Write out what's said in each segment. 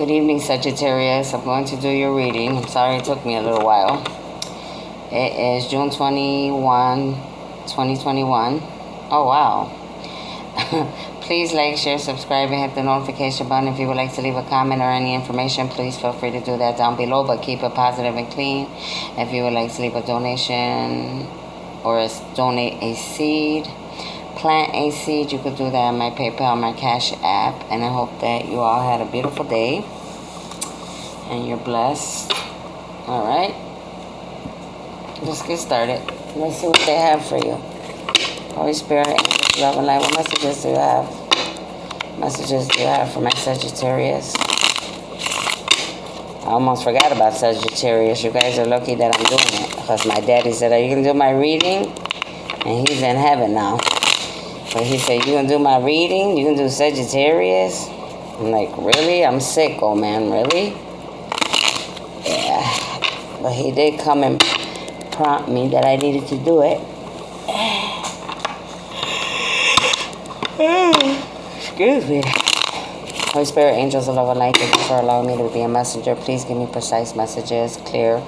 Good evening, Sagittarius. I'm going to do your reading. I'm sorry it took me a little while. It is June 21, 2021. Oh, wow. Please like, share, subscribe, and hit the notification button. If you would like to leave a comment or any information, please feel free to do that down below, but keep it positive and clean. If you would like to leave a donation or donate a seed, plant a seed, you could do that on my PayPal, my Cash App. And I hope that you all had a beautiful day and you're blessed. All right, let's get started. Let's see what they have for you. Holy Spirit, angels, love, and light. What messages do you have? Messages do you have for my Sagittarius? I almost forgot about Sagittarius. You guys are lucky that I'm doing it, because my daddy said, are you going to do my reading? And he's in heaven now. But he said, you going to do my reading? You going to do Sagittarius? I'm like, really? I'm sick, old man, really? Yeah. But he did come and prompt me that I needed to do it. Excuse me. Holy Spirit, angels of love and light, thank you for allowing me to be a messenger. Please give me precise messages, clear.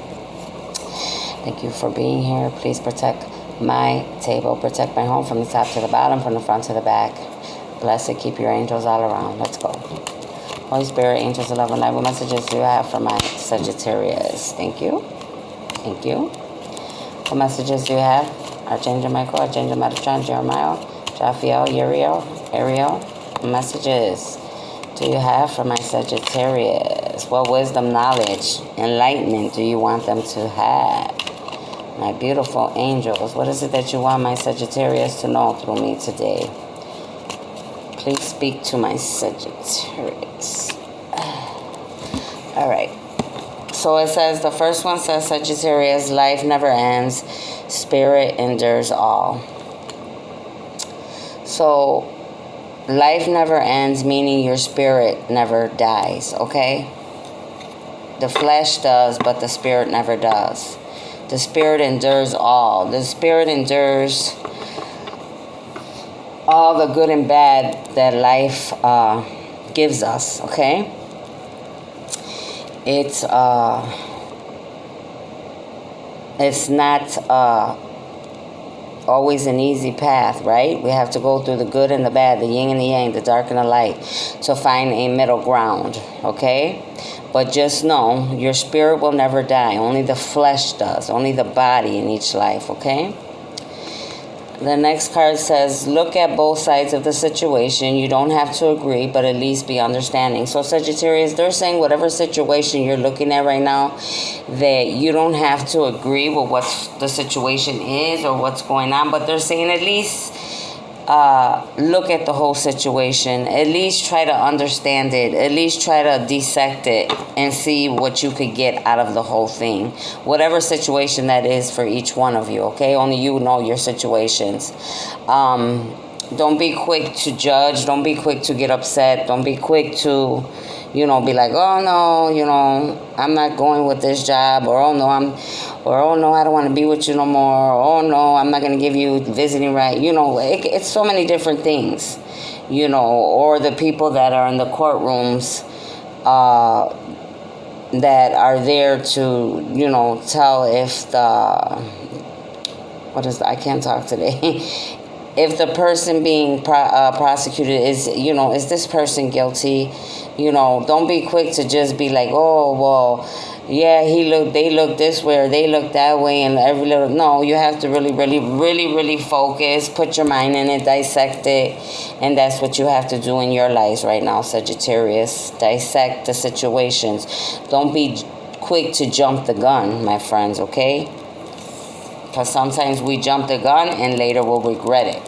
Thank you for being here. Please protect my table, protect my home from the top to the bottom, from the front to the back. Bless it. Keep your angels all around. Let's go. Holy Spirit, angels of love and light, what messages do you have for my Sagittarius? Thank you. Thank you. What messages do you have? Archangel Michael, Archangel Metatron, Jeremiah, Raphael, Uriel, Ariel. What messages do you have for my Sagittarius? What wisdom, knowledge, enlightenment do you want them to have? My beautiful angels, what is it that you want my Sagittarius to know through me today? Please speak to my Sagittarius. All right. So it says, the first one says, Sagittarius, life never ends. Spirit endures all. So life never ends, meaning your spirit never dies, okay? The flesh does, but the spirit never does. The spirit endures all. The spirit endures all the good and bad that life gives us, okay? It's not always an easy path, right? We have to go through the good and the bad, the yin and the yang, the dark and the light, to find a middle ground, okay? But just know, your spirit will never die. Only the flesh does. Only the body in each life, okay? The next card says, look at both sides of the situation. You don't have to agree, but at least be understanding. So Sagittarius, they're saying whatever situation you're looking at right now, that you don't have to agree with what the situation is or what's going on, but they're saying at least look at the whole situation. At least try to understand it. At least try to dissect it and see what you could get out of the whole thing. Whatever situation that is for each one of you, okay? Only you know your situations. Don't be quick to judge. Don't be quick to get upset. Don't be quick to, be like, oh no, I'm not going with this job, or oh no, I don't want to be with you no more, or oh no, I'm not going to give you visiting right. It's so many different things, or the people that are in the courtrooms, that are there to, tell if I can't talk today. If the person being prosecuted is, is this person guilty? Don't be quick to just be like, oh, well, yeah, they look this way or they look that way, and every little, no, you have to really, really, really, really focus, put your mind in it, dissect it, and that's what you have to do in your lives right now, Sagittarius. Dissect the situations. Don't be quick to jump the gun, my friends, okay? Because sometimes we jump the gun and later we'll regret it.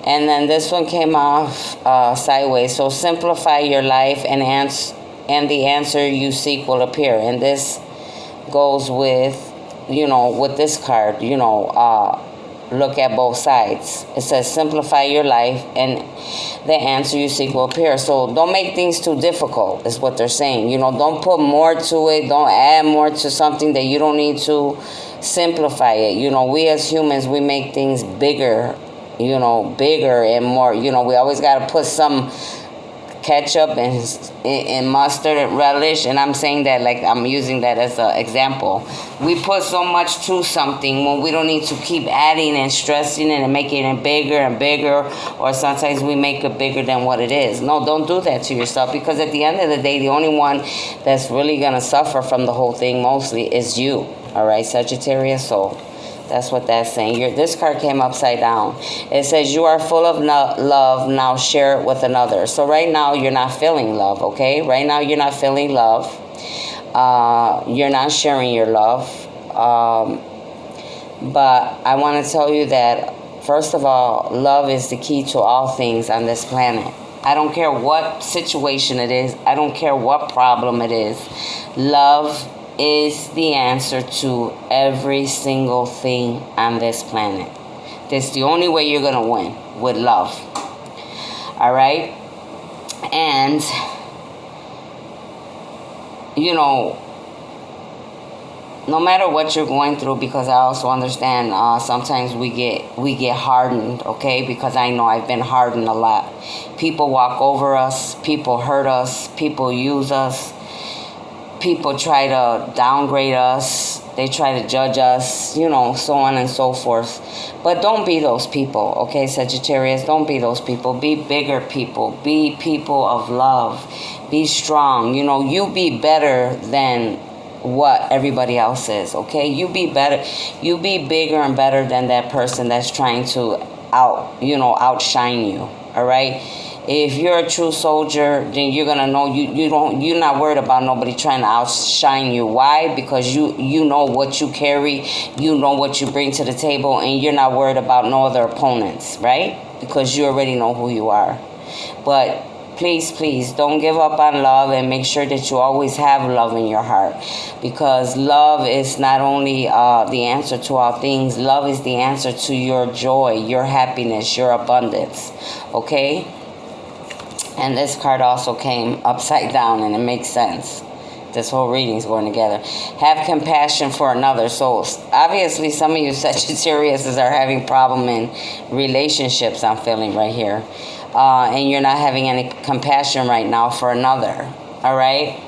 And then this one came off sideways. So simplify your life, and the answer you seek will appear. And this goes with, with this card, look at both sides. It says simplify your life, and the answer you seek will appear. So don't make things too difficult, is what they're saying. Don't put more to it. Don't add more to something that you don't need to. Simplify it. We as humans, we make things bigger, bigger and more. We always got to put some ketchup and mustard relish, and I'm saying that like I'm using that as an example. We put so much to something when we don't need to keep adding and stressing it and making it bigger and bigger, or sometimes we make it bigger than what it is. No, don't do that to yourself, because at the end of the day, the only one that's really going to suffer from the whole thing mostly is you. All right, Sagittarius? So that's what that's saying. This card came upside down. It says, you are full of love, now share it with another. So right now, you're not feeling love, okay? Right now, you're not feeling love. You're not sharing your love. But I want to tell you that, first of all, love is the key to all things on this planet. I don't care what situation it is. I don't care what problem it is. Love is the answer to every single thing on this planet. That's the only way you're going to win, with love. All right? And, you know, no matter what you're going through, because I also understand sometimes we get hardened, okay? Because I know I've been hardened a lot. People walk over us. People hurt us. People use us. People try to downgrade us. They try to judge us, you know, so on and so forth. But don't be those people, okay, Sagittarius? Don't be those people. Be bigger people. Be people of love. Be strong. You know, you be better than what everybody else is, okay? You be better. You be bigger and better than that person that's trying to outshine you, all right? If you're a true soldier, then you're gonna know you're not worried about nobody trying to outshine you. Why? Because you know what you carry, you know what you bring to the table, and you're not worried about no other opponents, right? Because you already know who you are. But please don't give up on love, and make sure that you always have love in your heart, because love is not only the answer to all things. Love is the answer to your joy, your happiness, your abundance, okay? And this card also came upside down, and it makes sense. This whole reading's going together. Have compassion for another. So obviously some of you Sagittarius are having problem in relationships, I'm feeling right here. And you're not having any compassion right now for another. All right?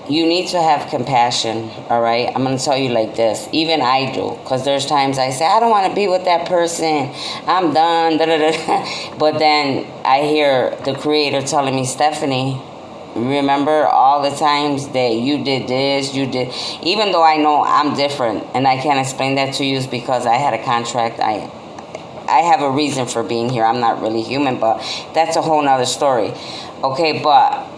You need to have compassion, all right? I'm going to tell you like this. Even I do, because there's times I say, I don't want to be with that person. I'm done. Da, da, da. But then I hear the Creator telling me, Stephanie, remember all the times that you did this, you did. Even though I know I'm different, and I can't explain that to you, is because I had a contract. I have a reason for being here. I'm not really human, but that's a whole nother story. Okay, but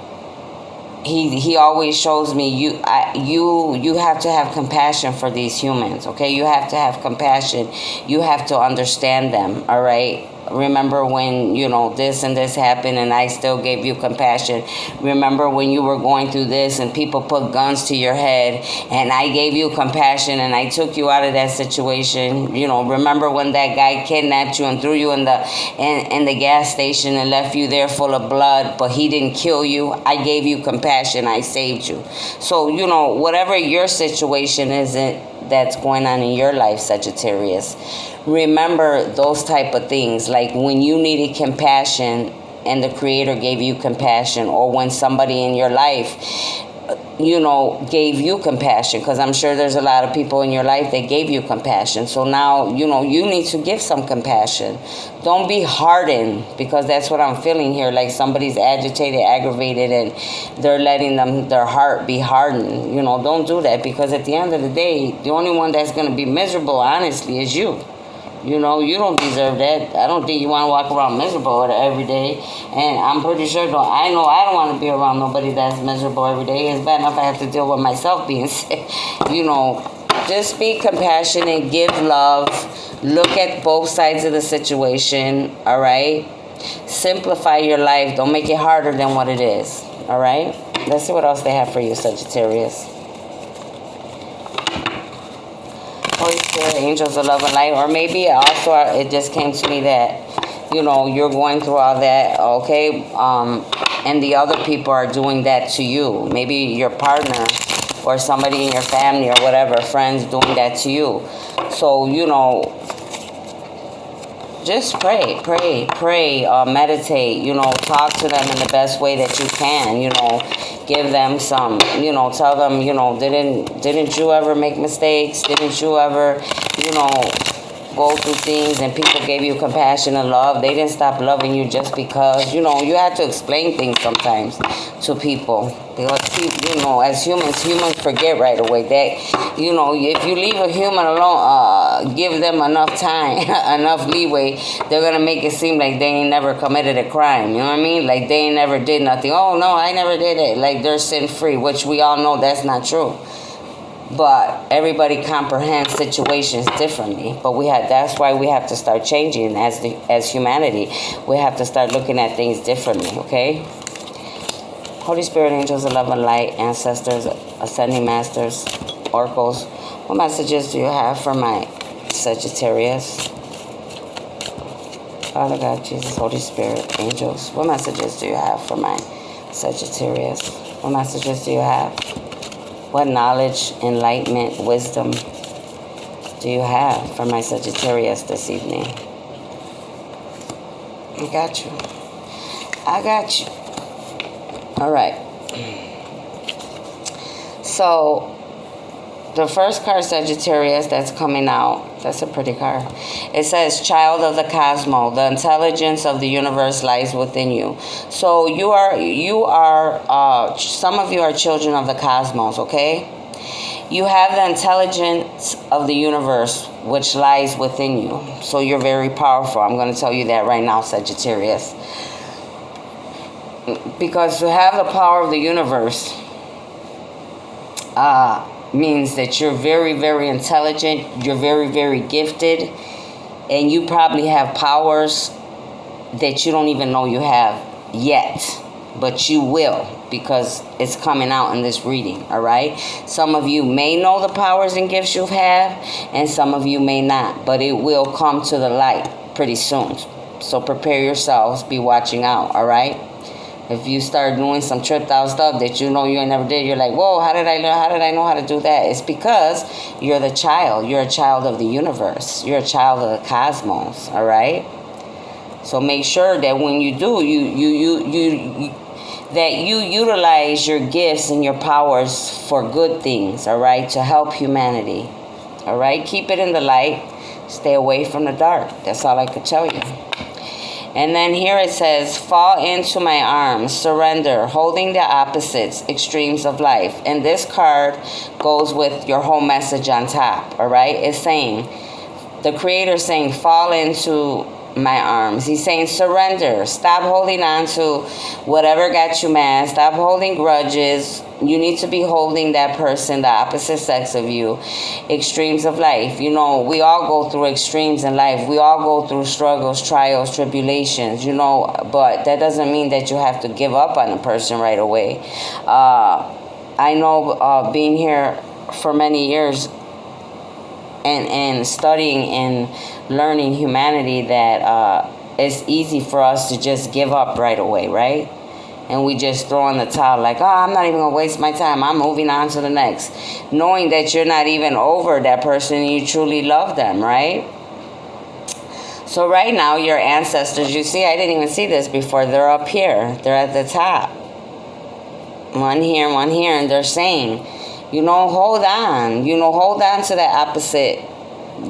he always shows me you have to have compassion for these humans, okay? You have to have compassion. You have to understand them, all right? Remember when, you know, this and this happened and I still gave you compassion. Remember when you were going through this and people put guns to your head and I gave you compassion and I took you out of that situation. You know, remember when that guy kidnapped you and threw you in the gas station and left you there full of blood, but he didn't kill you. I gave you compassion. I saved you. So, you know, whatever your situation is that's going on in your life, Sagittarius, remember those type of things, like when you needed compassion and the Creator gave you compassion, or when somebody in your life, you know, gave you compassion, because I'm sure there's a lot of people in your life that gave you compassion. So now, you know, you need to give some compassion. Don't be hardened, because that's what I'm feeling here, like somebody's agitated, aggravated, and they're letting their heart be hardened. You know, don't do that, because at the end of the day, the only one that's going to be miserable, honestly, is you. You know, you don't deserve that. I don't think you want to walk around miserable every day. And I'm pretty sure, I know I don't want to be around nobody that's miserable every day. It's bad enough I have to deal with myself being sick. You know, just be compassionate, give love, look at both sides of the situation, all right? Simplify your life. Don't make it harder than what it is, all right? Let's see what else they have for you, Sagittarius. Holy Spirit, angels of love and light. Or maybe also it just came to me that, you know, you're going through all that, okay? And the other people are doing that to you. Maybe your partner or somebody in your family or whatever, friends doing that to you. So, you know, just pray, meditate, you know, talk to them in the best way that you can, you know. Give them some, you know, tell them, you know, didn't you ever make mistakes? Didn't you ever, you know, go through things and people gave you compassion and love? They didn't stop loving you just because, you know, you have to explain things sometimes to people. Because people, you know, as humans forget right away. That, you know, if you leave a human alone, give them enough time, enough leeway, they're going to make it seem like they ain't never committed a crime. You know what I mean? Like they ain't never did nothing. Oh, no, I never did it. Like they're sin-free, which we all know that's not true. But everybody comprehends situations differently. But that's why we have to start changing as humanity. We have to start looking at things differently, okay? Holy Spirit, angels of love and light, ancestors, ascending masters, oracles, what messages do you have for my Sagittarius? Father God, Jesus, Holy Spirit, angels, what messages do you have for my Sagittarius? What messages do you have? What knowledge, enlightenment, wisdom do you have for my Sagittarius this evening? I got you. I got you. All right. So, the first card, Sagittarius, that's coming out, that's a pretty card. It says, child of the cosmos, the intelligence of the universe lies within you. So, you are, some of you are children of the cosmos, okay? You have the intelligence of the universe, which lies within you. So, you're very powerful. I'm going to tell you that right now, Sagittarius. Because to have the power of the universe means that you're very, very intelligent, you're very, very gifted, and you probably have powers that you don't even know you have yet, but you will, because it's coming out in this reading, all right? Some of you may know the powers and gifts you have, and some of you may not, but it will come to the light pretty soon. So prepare yourselves, be watching out, all right? If you start doing some tripped out stuff that you know you ain't never did, you're like, whoa, how did I know how to do that? It's because you're the child. You're a child of the universe. You're a child of the cosmos, all right? So make sure that when you do, that you utilize your gifts and your powers for good things, all right? To help humanity, all right? Keep it in the light. Stay away from the dark. That's all I could tell you. And then here it says, fall into my arms, surrender, holding the opposites, extremes of life. And this card goes with your whole message on top, all right? It's saying, the Creator is saying, fall into my arms. He's saying, surrender. Stop holding on to whatever got you mad. Stop holding grudges. You need to be holding that person, the opposite sex of you. Extremes of life. You know, we all go through extremes in life. We all go through struggles, trials, tribulations, you know, but that doesn't mean that you have to give up on a person right away. I know being here for many years and studying and learning humanity that it's easy for us to just give up right away, right? And we just throw in the towel like, oh, I'm not even going to waste my time. I'm moving on to the next. Knowing that you're not even over that person and you truly love them, right? So right now, your ancestors, you see, I didn't even see this before. They're up here. They're at the top. One here, and they're saying, you know, hold on. You know, hold on to that opposite,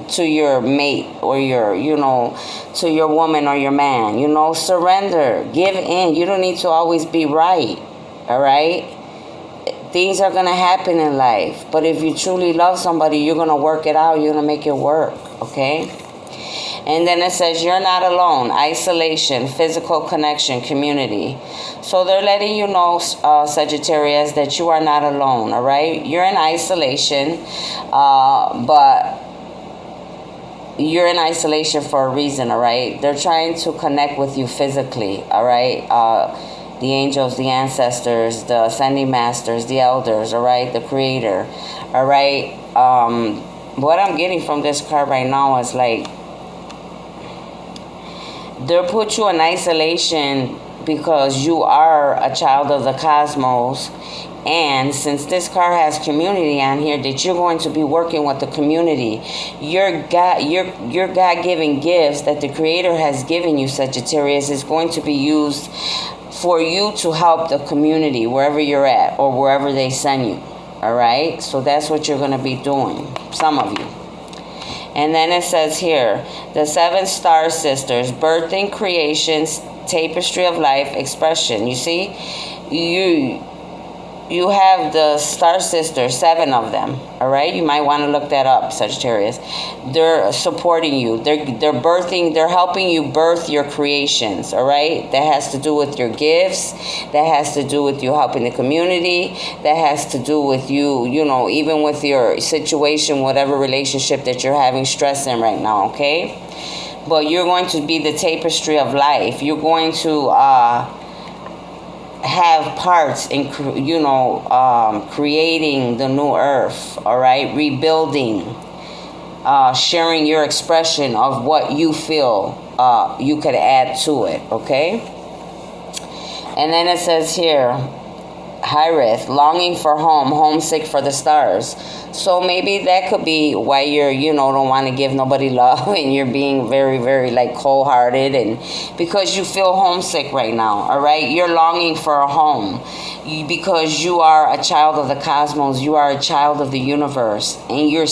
to your mate or your, you know, to your woman or your man. You know, surrender. Give in. You don't need to always be right. All right? Things are going to happen in life. But if you truly love somebody, you're going to work it out. You're going to make it work. Okay? And then it says, you're not alone. Isolation, physical connection, community. So they're letting you know, Sagittarius, that you are not alone, all right? You're in isolation, but you're in isolation for a reason, all right? They're trying to connect with you physically, all right? The angels, the ancestors, the ascending masters, the elders, all right? The Creator, all right? What I'm getting from this card right now is like, they'll put you in isolation because you are a child of the cosmos And since this card has community on here, that you're going to be working with the community. Your God-given gifts that the Creator has given you, Sagittarius, is going to be used for you to help the community wherever you're at or wherever they send you. All right? So that's what you're going to be doing, some of you. And then it says here, the 7 star sisters, birthing, creations, tapestry of life, expression. You see, you have the star sisters, 7 of them. All right, you might want to look that up, Sagittarius. They're supporting you. They're birthing. They're helping you birth your creations. All right, that has to do with your gifts. That has to do with you helping the community. That has to do with you, you know, even with your situation, whatever relationship that you're having stress in right now. Okay, but you're going to be the tapestry of life. You're going to have parts in, you know, creating the new earth. All right, rebuilding, sharing your expression of what you feel you could add to it. Okay, and then it says here, Hyrith, longing for home, homesick for the stars. So maybe that could be why you're, you know, don't want to give nobody love and you're being very, very like cold-hearted, and because you feel homesick right now. All right, you're longing for a home because you are a child of the cosmos. You are a child of the universe, and you're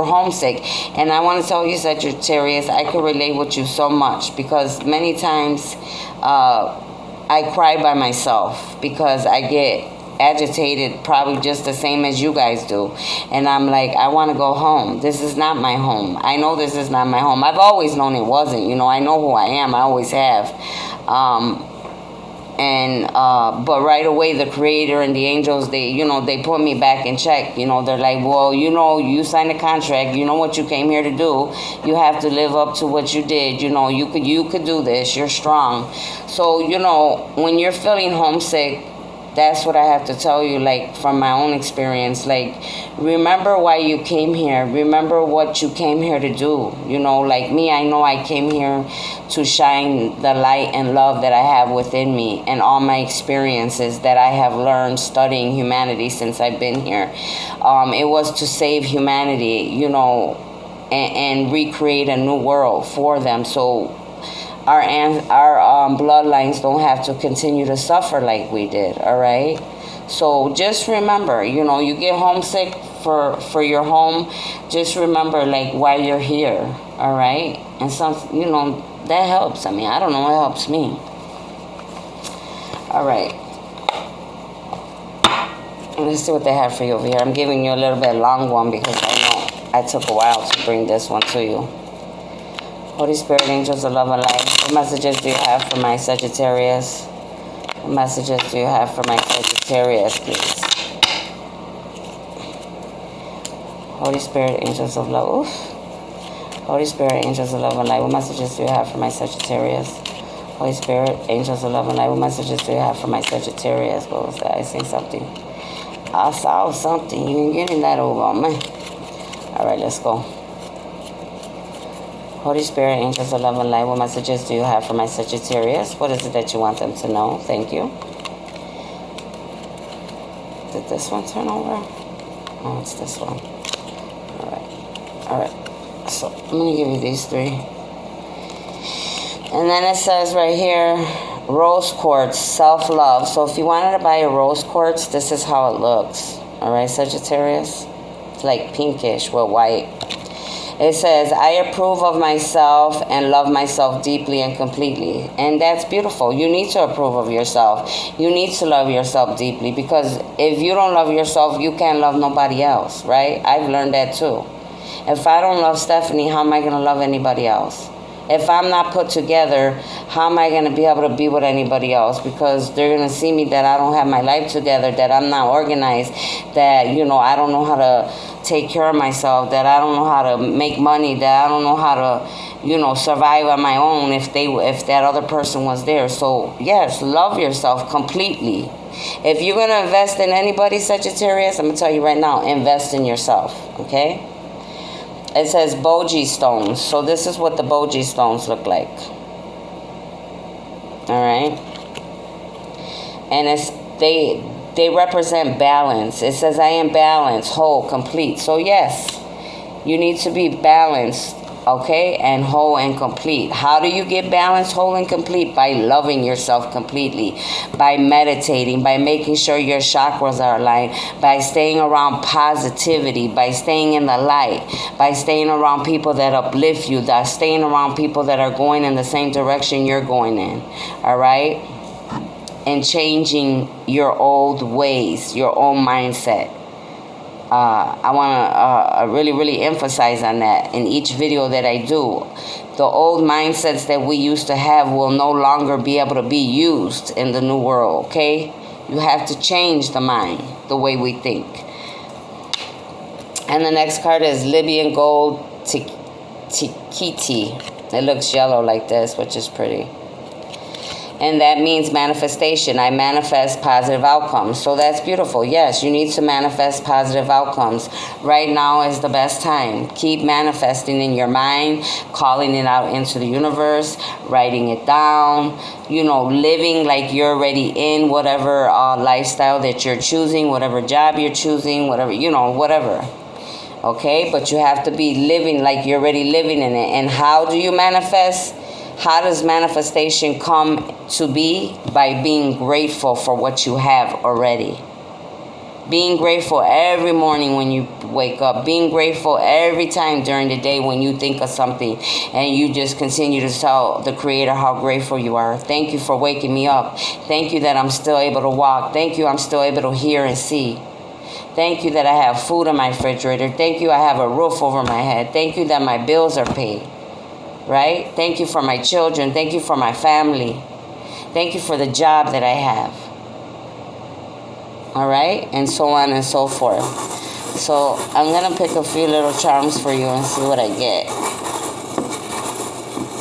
homesick. And I want to tell you, Sagittarius, I can relate with you so much, because many times I cry by myself because I get agitated, probably just the same as you guys do, and I'm like, I want to go home. This is not my home. I know this is not my home. I've always known it wasn't. You know, I know who I am. I always have. But right away, the Creator and the angels, they, you know, they put me back in check. You know, they're like, well, you know, you signed a contract. You know what you came here to do. You have to live up to what you did. You know, you could do this. You're strong. So, you know, when you're feeling homesick, that's what I have to tell you, like, from my own experience. Like, remember why you came here. Remember what you came here to do. You know, like me, I know I came here to shine the light and love that I have within me, and all my experiences that I have learned studying humanity since I've been here. It was to save humanity, you know, and recreate a new world for them. So our bloodlines don't have to continue to suffer like we did. All right, so just remember, you know, you get homesick for your home, just remember, like, why you're here. All right, and some, you know, that helps. I mean, I don't know, it helps me. All right, let's see what they have for you over here. I'm giving you a little bit long one because I know I took a while to bring this one to you. Holy Spirit, angels of love and light, what messages do you have for my Sagittarius? What messages do you have for my Sagittarius, please? Holy Spirit, angels of love. Oof. Holy Spirit, angels of love and light, what messages do you have for my Sagittarius? Holy Spirit, angels of love and light, what messages do you have for my Sagittarius? What was that? I seen something. I saw something. You ain't getting that over on me. All right, let's go. Holy Spirit, angels of love and light, what messages do you have for my Sagittarius? What is it that you want them to know? Thank you. Did this one turn over? Oh, it's this one. All right. So I'm going to give you these 3. And then it says right here, rose quartz, self-love. So if you wanted to buy a rose quartz, this is how it looks. All right, Sagittarius? It's like pinkish with white. It says, I approve of myself and love myself deeply and completely. And that's beautiful. You need to approve of yourself. You need to love yourself deeply, because if you don't love yourself, you can't love nobody else, right? I've learned that too. If I don't love Stephanie, how am I going to love anybody else? If I'm not put together, how am I going to be able to be with anybody else? Because they're going to see me that I don't have my life together, that I'm not organized, that, you know, I don't know how to take care of myself, that I don't know how to make money, that I don't know how to, you know, survive on my own if that other person was there. So, yes, love yourself completely. If you're going to invest in anybody, Sagittarius, I'm going to tell you right now, invest in yourself, okay? It says Boji stones. So this is what the Boji stones look like. All right. And they they represent balance. It says, I am balanced, whole, complete. So yes, you need to be balanced, okay, and whole and complete. How do you get balanced, whole, and complete? By loving yourself completely, by meditating, by making sure your chakras are aligned, by staying around positivity, by staying in the light, by staying around people that uplift you, by staying around people that are going in the same direction you're going in, all right? And changing your old ways, your own mindset. I want to really, really emphasize on that in each video that I do. The old mindsets that we used to have will no longer be able to be used in the new world, okay? You have to change the mind, the way we think. And the next card is Libyan Gold Tikiti. It looks yellow like this, which is pretty. And that means manifestation. I manifest positive outcomes. So that's beautiful. Yes, you need to manifest positive outcomes. Right now is the best time. Keep manifesting in your mind, calling it out into the universe, writing it down, living like you're already in whatever lifestyle that you're choosing, whatever job you're choosing, whatever, whatever. Okay? But you have to be living like you're already living in it. And how do you manifest? How does manifestation come to be? By being grateful for what you have already. Being grateful every morning when you wake up. Being grateful every time during the day when you think of something and you just continue to tell the Creator how grateful you are. Thank you for waking me up. Thank you that I'm still able to walk. Thank you I'm still able to hear and see. Thank you that I have food in my refrigerator. Thank you I have a roof over my head. Thank you that my bills are paid. Right? Thank you for my children. Thank you for my family. Thank you for the job that I have. All right? And so on and so forth. So I'm going to pick a few little charms for you and see what I get.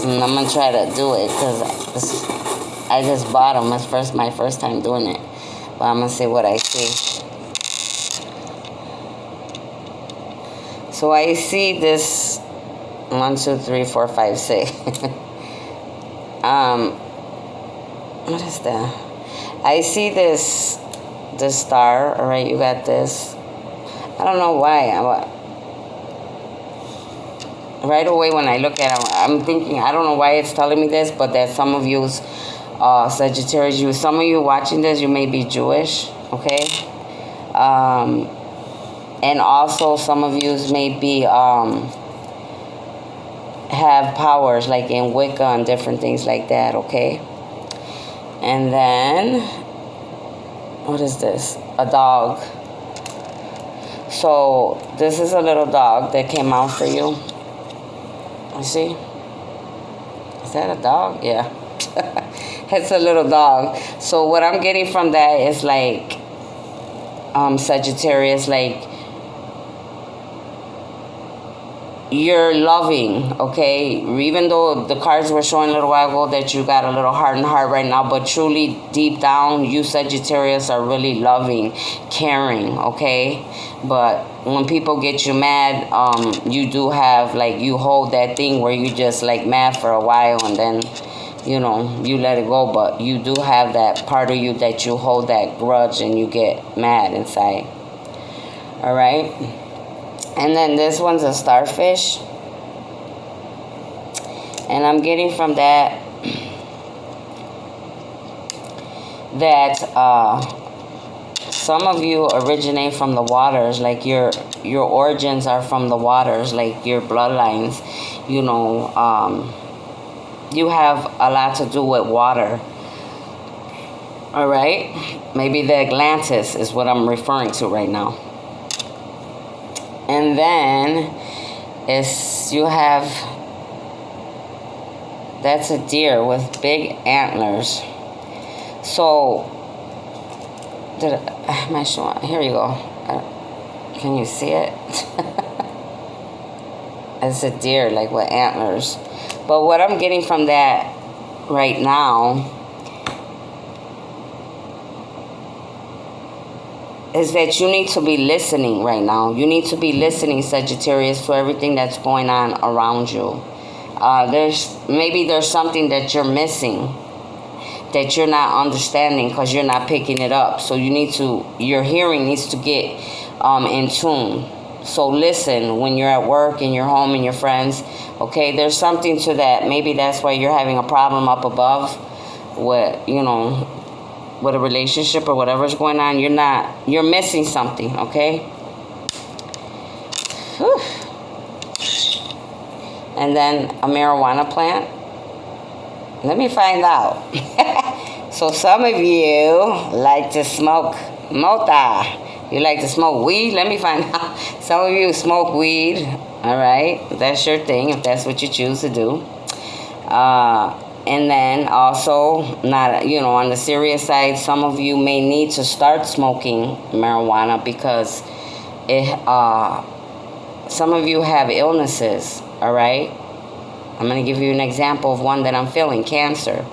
And I'm going to try to do it because I just bought them. It's my first time doing it. But I'm going to see what I see. So I see this 1, 2, 3, 4, 5, 6. What is that? I see this star. All right, you got this. I don't know why. Right away when I look at it, I'm thinking, I don't know why it's telling me this, but that some of you, Sagittarius, some of you watching this, you may be Jewish, okay? And also some of you may be have powers like in Wicca and different things like that, okay? And then, what is this? A dog. So, this is a little dog that came out for you. You see? Is that a dog? Yeah. It's a little dog. So, what I'm getting from that is like, Sagittarius, like, you're loving, okay? Even though the cards were showing a little while ago that you got a little hardened heart right now, but truly deep down, you Sagittarius are really loving, caring, okay? But when people get you mad, you do have, like, you hold that thing where you just, like, mad for a while and then, you let it go. But you do have that part of you that you hold that grudge and you get mad inside. All right? And then this one's a starfish. And I'm getting from that some of you originate from the waters, like your origins are from the waters, like your bloodlines, you have a lot to do with water. All right? Maybe the Atlantis is what I'm referring to right now. And then you have, that's a deer with big antlers. So, am I showing? Here you go. Can you see it? It's a deer, like with antlers. But what I'm getting from that right now is that you need to be listening right now. You need to be listening, Sagittarius, to everything that's going on around you. There's something that you're missing. that you're not understanding because you're not picking it up. So your hearing needs to get in tune. So listen when you're at work, in your home, and your friends. Okay, there's something to that. Maybe that's why you're having a problem up above with, with a relationship or whatever's going on. You're missing something, okay? Whew. And then a marijuana plant. Let me find out. So some of you like to smoke mota. You like to smoke weed? Let me find out. Some of you smoke weed. All right. That's your thing if that's what you choose to do. And then also, not, on the serious side, some of you may need to start smoking marijuana because some of you have illnesses, all right? I'm going to give you an example of one that I'm feeling, cancer.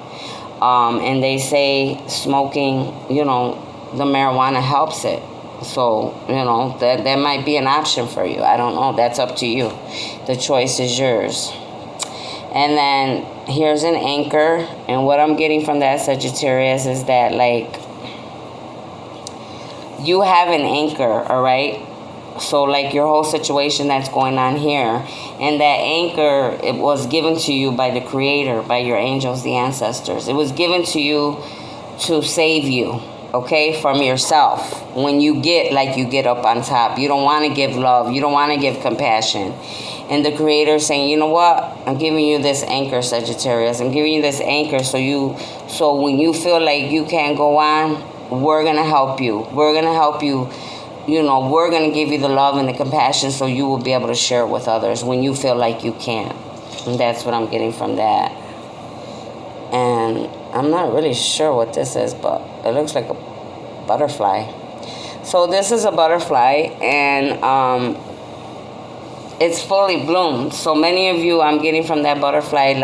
And they say smoking, the marijuana helps it. So, that might be an option for you. I don't know. That's up to you. The choice is yours. And then here's an anchor. And what I'm getting from that, Sagittarius, is that, you have an anchor, all right? So, your whole situation that's going on here. And that anchor, it was given to you by the Creator, by your angels, the ancestors. It was given to you to save you, okay, from yourself. When you get up on top, you don't want to give love. You don't want to give compassion. And the Creator saying, you know what? I'm giving you this anchor, Sagittarius. I'm giving you this anchor so when you feel like you can't go on, we're going to help you. We're going to help you. We're going to give you the love and the compassion so you will be able to share it with others when you feel like you can't. And that's what I'm getting from that. And I'm not really sure what this is, but it looks like a butterfly. So this is a butterfly, and it's fully bloomed. So many of you, I'm getting from that butterfly,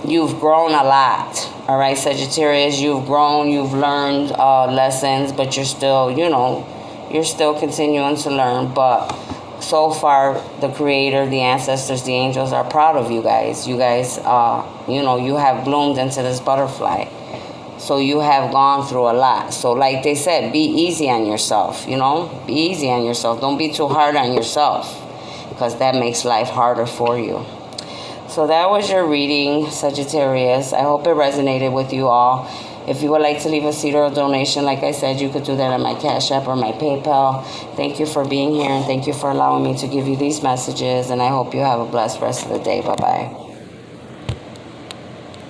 you've grown a lot. All right, Sagittarius, you've grown, you've learned lessons, but you're still, you're still continuing to learn. But so far, the Creator, the ancestors, the angels are proud of you guys. You guys, you have bloomed into this butterfly. So you have gone through a lot. So like they said, be easy on yourself, Be easy on yourself. Don't be too hard on yourself because that makes life harder for you. So that was your reading, Sagittarius. I hope it resonated with you all. If you would like to leave a seed or a donation, like I said, you could do that on my Cash App or my PayPal. Thank you for being here, and thank you for allowing me to give you these messages, and I hope you have a blessed rest of the day. Bye-bye.